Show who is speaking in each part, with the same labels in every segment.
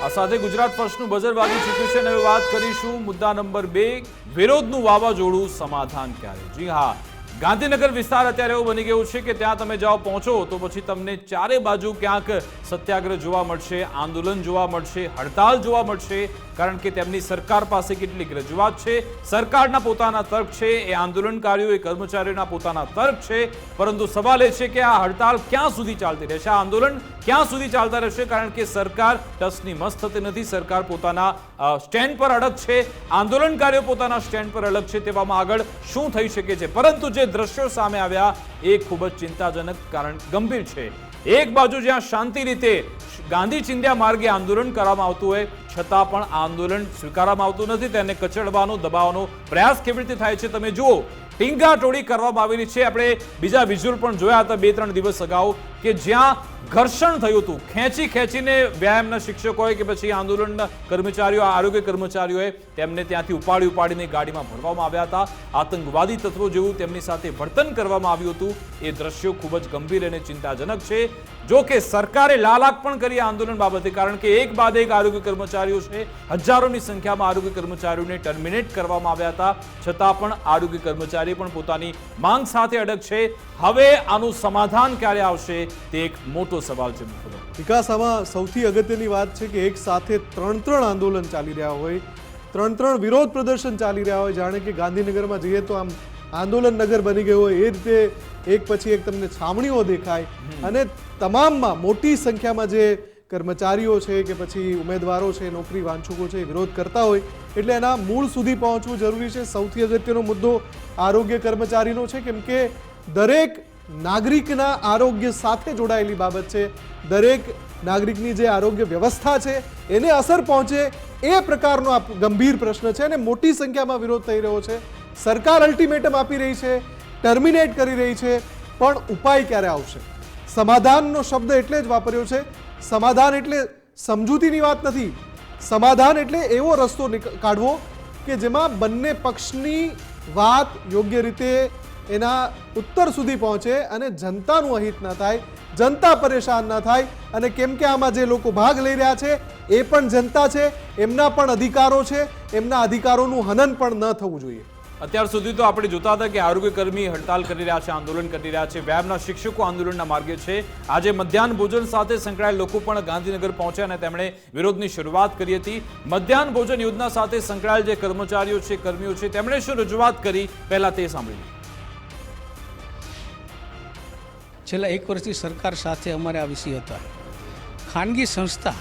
Speaker 1: આ સાથે ગુજરાત ફર્સ્ટનું બઝર વાગી ચૂક્યું છે અને હવે વાત કરીશું મુદ્દા નંબર 2, વિરોધનું વાવાઝોડું સમાધાન ક્યારે? જી હા, ગાંધીનગર વિસ્તાર અત્યારે એવું બની ગયું છે કે ત્યાં તમે જાઓ પહોંચો તો પછી તમને ચારે બાજુ ક્યાંક સત્યાગ્રહ જોવા મળશે, આંદોલન જોવા મળશે, હડતાલ જોવા મળશે, કારણ કે તેમની સરકાર પાસે કેટલીક રજૂઆત છે, સરકારના પોતાના તર્ક છે, એ આંદોલનકારીઓ એ કર્મચારીઓના પોતાના તર્ક છે, પરંતુ સવાલ એ છે કે આ હડતાલ ક્યાં સુધી ચાલતી રહેશે, આ આંદોલન ક્યાં સુધી ચાલતા રહેશે? કારણ કે સરકાર ટસની મસ્ત થતી નથી, સરકાર પોતાના સ્ટેન્ડ પર અડગ છે, આંદોલનકારીઓ પોતાના સ્ટેન્ડ પર અડગ છે, તેવામાં આગળ શું થઈ શકે છે? પરંતુ જે દ્રશ્યો સામે આવ્યા એ ખૂબ જ ચિંતાજનક, કારણ ગંભીર છે. એક બાજુ જ્યાં શાંતિ રીતે ગાંધી ચિંધ્યા માર્ગે આંદોલન કરવામાં આવતું હોય છતાં પણ આંદોલન સ્વીકારવામાં આવતું નથી, તેને કચડવાનો, દબાવવાનો પ્રયાસ કેવી રીતે થાય છે તમે જુઓ. ટીંગાટોળી કરવામાં આવેલી છે. આપણે બીજા વિઝ્યુઅલ પણ જોયા હતા 2-3 દિવસ અગાઉ કે જ્યાં ઘર્ષણ થયું હતું, ખેંચીને વ્યાયામના શિક્ષકોએ કે પછી આંદોલનના કર્મચારીઓ, આરોગ્ય કર્મચારીઓએ તેમને ત્યાંથી ઉપાડીને ગાડીમાં ભરવામાં આવ્યા હતા. આતંકવાદી તત્વો જેવું તેમની સાથે વર્તન કરવામાં આવ્યું હતું. એ દ્રશ્યો ખૂબ જ ગંભીર અને ચિંતાજનક છે. જો કે સરકારે લાલાક પણ કરી આંદોલન બાબતે, કારણ કે એક બાદ એક આરોગ્ય કર્મચારીઓ છે, હજારોની સંખ્યામાં આરોગ્ય કર્મચારીઓને ટર્મિનેટ કરવામાં આવ્યા હતા, છતાં પણ આરોગ્ય કર્મચારી પણ પોતાની માંગ સાથે અડગ છે. હવે આનું સમાધાન ક્યારે આવશે તે એક મોટો સવાલ છે.
Speaker 2: વિકાસ, આમાં સૌથી અગત્યની વાત છે કે એક સાથે 3 આંદોલન ચાલી રહ્યા હોય, 3 વિરોધ પ્રદર્શન ચાલી રહ્યા હોય, જાણે કે ગાંધીનગરમાં જઈએ તો આમ આંદોલન નગર બની ગયું હોય એ રીતે એક પછી એક તમને છાવણીઓ દેખાય અને તમામમાં મોટી સંખ્યામાં જે કર્મચારીઓ છે કે પછી ઉમેદવારો છે, નોકરી વાંચુકો છે, વિરોધ કરતા હોય એટલે એના મૂળ સુધી પહોંચવું જરૂરી છે. સૌથી અગત્યનો મુદ્દો આરોગ્ય કર્મચારીનો છે, કેમ કે દરેક નાગરિકના આરોગ્ય સાથે જોડાયેલી બાબત છે. દરેક નાગરિકની જે આરોગ્ય વ્યવસ્થા છે એને અસર પહોંચે એ પ્રકારનો આ ગંભીર પ્રશ્ન છે અને મોટી સંખ્યામાં વિરોધ થઈ રહ્યો છે. સરકાર અલ્ટિમેટમ આપી રહી છે, ટર્મિનેટ કરી રહી છે, પણ ઉપાય ક્યારે આવશે? સમાધાનનો શબ્દ એટલે જ વાપર્યો છે. સમાધાન એટલે સમજૂતીની વાત નથી. સમાધાન એટલે એવો રસ્તો કાઢવો કે જેમાં બંને પક્ષની વાત યોગ્ય રીતે એના ઉત્તર સુધી પહોંચે અને જનતાનું અહિત ના થાય, જનતા પરેશાન ના થાય. અને કેમ કે આમાં જે લોકો ભાગ લઈ રહ્યા છે એ પણ જનતા છે, એમના પણ અધિકારો છે, એમના અધિકારોનું હનન પણ ન થવું જોઈએ.
Speaker 1: અત્યાર સુધી તો આપણે જોતા હતા કે આરોગ્ય કર્મી હડતાલ કરી રહ્યા છે, આંદોલન કરી રહ્યા છે, વ્યાયામના શિક્ષકો આંદોલનના માર્ગે છે. આજે મધ્યાહન ભોજન સાથે સંકળાયેલ લોકો પણ ગાંધીનગર પહોંચ્યા અને તેમણે વિરોધની શરૂઆત કરી હતી. મધ્યાહન ભોજન યોજના સાથે સંકળાયેલ જે કર્મચારીઓ છે, કર્મીઓ છે, તેમણે શું રજૂઆત કરી, પહેલા તે સાંભળીએ.
Speaker 3: છેલ્લા 1 વર્ષથી સરકાર સાથે અમારે આ વિષય હતા. ખાનગી સંસ્થા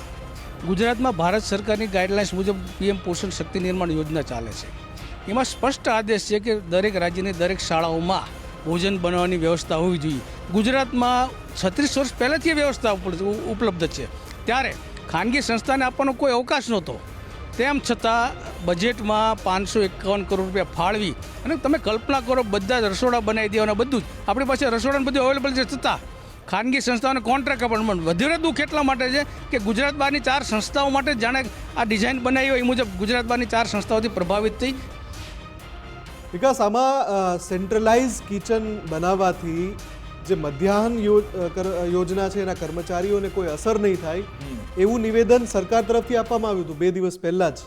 Speaker 3: ગુજરાતમાં ભારત સરકારની ગાઈડલાઇન્સ મુજબ PM પોષણ શક્તિ નિર્માણ યોજના ચાલે છે. એમાં સ્પષ્ટ આદેશ છે કે દરેક રાજ્યની દરેક શાળાઓમાં ભોજન બનાવવાની વ્યવસ્થા હોવી જોઈએ. ગુજરાતમાં 36 વર્ષ પહેલાંથી વ્યવસ્થા ઉપલબ્ધ છે, ત્યારે ખાનગી સંસ્થાને આપવાનો કોઈ અવકાશ નહોતો. તેમ છતાં બજેટમાં 551 કરોડ રૂપિયા ફાળવી અને તમે કલ્પના કરો બધા જ રસોડા બનાવી દેવાના, બધું જ આપણી પાસે રસોડાને બધું અવેલેબલ છે, છતાં ખાનગી સંસ્થાઓને કોન્ટ્રાક્ટ આપવાનું. વધારે દુઃખ એટલા માટે છે કે ગુજરાત બહારની 4 સંસ્થાઓ માટે જાણે આ ડિઝાઇન બનાવી હોય એ મુજબ ગુજરાત બહારની 4 સંસ્થાઓથી પ્રભાવિત થઈ.
Speaker 2: વિકાસ, આમાં સેન્ટ્રલાઇઝ કિચન બનાવવાથી જે મધ્યાહન યોજના છે એના કર્મચારીઓને કોઈ અસર નહીં થાય એવું નિવેદન સરકાર તરફથી આપવામાં આવ્યું હતું 2 દિવસ પહેલા જ.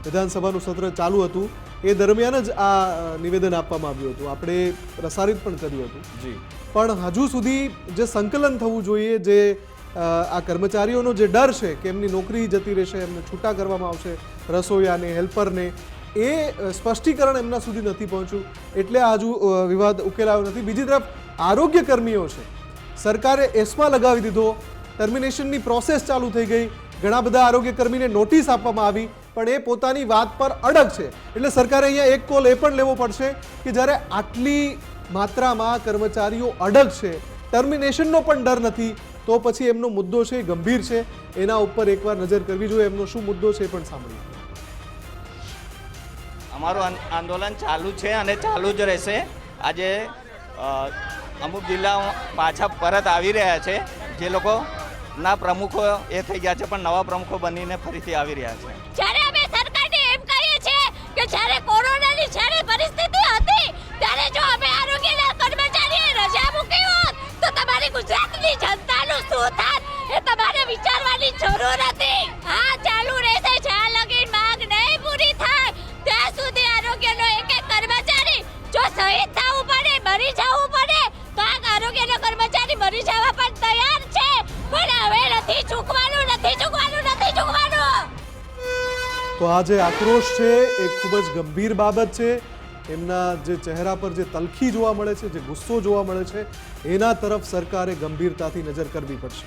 Speaker 2: વિધાનસભાનું સત્ર ચાલુ હતું એ દરમિયાન જ આ નિવેદન આપવામાં આવ્યું હતું. આપણે પ્રસારિત પણ કર્યું હતું. પણ હજુ સુધી જે સંકલન થવું જોઈએ, જે આ કર્મચારીઓનો જે ડર છે કે એમની નોકરી જતી રહેશે, એમને છૂટા કરવામાં આવશે, રસોઈયાને, હેલ્પરને, એ સ્પષ્ટીકરણ એમના સુધી નથી પહોંચ્યું એટલે હજુ વિવાદ ઉકેલાયો નથી. બીજી તરફ આરોગ્ય કર્મીઓ છે, સરકારે એસમાં લગાવી દીધો, ટર્મિનેશનની પ્રોસેસ ચાલુ થઈ ગઈ, ઘણા બધા આરોગ્ય કર્મીને નોટિસ આપવામાં આવી, પણ એ પોતાની વાત પર અડગ છે. એટલે સરકારે અહીંયા એક કોલ એ પણ લેવો પડશે કે જ્યારે આટલી માત્રામાં કર્મચારીઓ અડગ છે, ટર્મિનેશનનો પણ ડર નથી, તો પછી એમનો મુદ્દો છે ગંભીર છે, એના ઉપર એકવાર નજર કરવી જોઈએ. એમનો શું મુદ્દો છે પણ સાંભળીએ.
Speaker 4: અમારું આંદોલન ચાલુ છે અને ચાલુ જ રહેશે. આજે અમુક જિલ્લાઓ પાછા પરત આવી રહ્યા છે, જે લોકોના પ્રમુખો એ થઈ ગયા છે પણ નવા પ્રમુખો બનીને ફરીથી આવી રહ્યા છે.
Speaker 5: જ્યારે અમે સરકારને એમ કહીએ છીએ કે જ્યારે કોરોનાની જ્યારે પરિસ્થિતિ હતી ત્યારે જો અમે આરોગ્યના કર્મચારીએ રજા મૂકી હોત તો તમારી ગુજરાતની જનતાનું શું થાત એ તમારે વિચારવાની જરૂર હતી. હા, ચાલુ મરી જવા પણ તૈયાર છે, પણ હવે નથી ચૂકવાનું, નથી ચૂકવાનું, નથી ચૂકવાનું.
Speaker 2: તો આ જે આક્રોશ છે એ ખૂબ જ ગંભીર બાબત છે. એમના જે ચહેરા પર જે તલખી જોવા મળે છે, જે ગુસ્સો જોવા મળે છે, એના તરફ સરકારે ગંભીરતાથી નજર કરવી પડશે.